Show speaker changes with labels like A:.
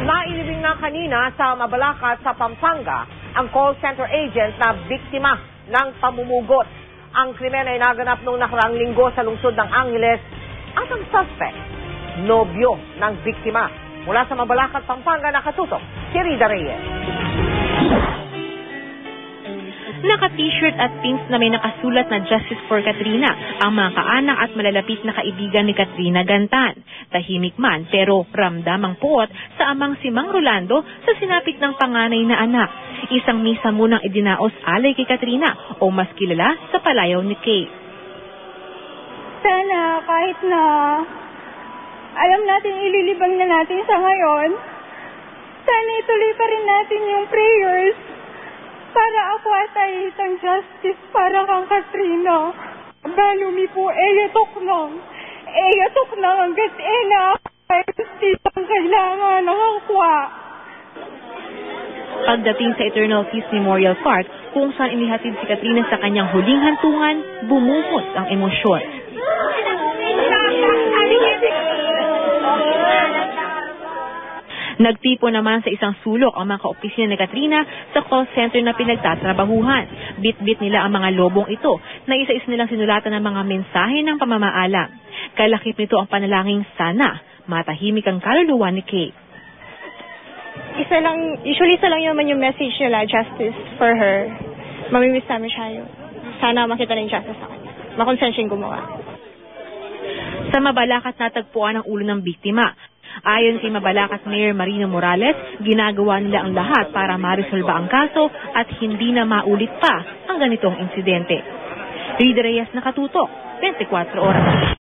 A: Nailibing na kanina sa Mabalacat sa Pampanga ang call center agent na biktima ng pamumugot. Ang krimen ay naganap noong nakaraang linggo sa lungsod ng Angeles at ang suspect, nobyo ng biktima. Mula sa Mabalacat, Pampanga, nakatutok si Rida Reyes.
B: Naka-t-shirt at pins na may nakasulat na Justice for Katrina ang mga kaanak at malalapit na kaibigan ni Katrina Gantan. Tahimik man pero ramdam ang puot sa amang si Mang Rolando sa sinapit ng panganay na anak. Isang misa munang idinaos alay kay Katrina o mas kilala sa palayaw ni Kay.
C: Sana kahit na alam natin ililibang na natin sa ngayon, sana ituloy pa rin natin yung prayers para ako at isang justice para kang Katrina. Balumi po, eyatok nang hanggat na justice ang kailangan ng akwa.
B: Pagdating sa Eternal Peace Memorial Park, kung saan inihatid si Katrina sa kanyang huling hantungan, bumuhos ang emosyon. Nagtipo naman sa isang sulok ang mga kaopisina ni Katrina sa call center na pinagtatrabahuhan. Bit-bit nila ang mga lobong ito na isa-isa nilang sinulatan ng mga mensahe ng pamamaalam. Kalakip nito ang panalangin sana matahimik ang kaluluwa ni Kay.
C: Usually isa lang naman yung message nila, justice for her. Mamimiss namin siya yun. Sana makita na yung justice sa kanya. Makonsensya yung gumawa.
B: Sa Mabalacat natagpuan ang ulo ng biktima. Ayon kay Mabalacat Mayor Marino Morales, ginagawa nila ang lahat para maresolba ang kaso at hindi na maulit pa ang ganitong insidente. Rida Reyes, nakatutok, 24 oras.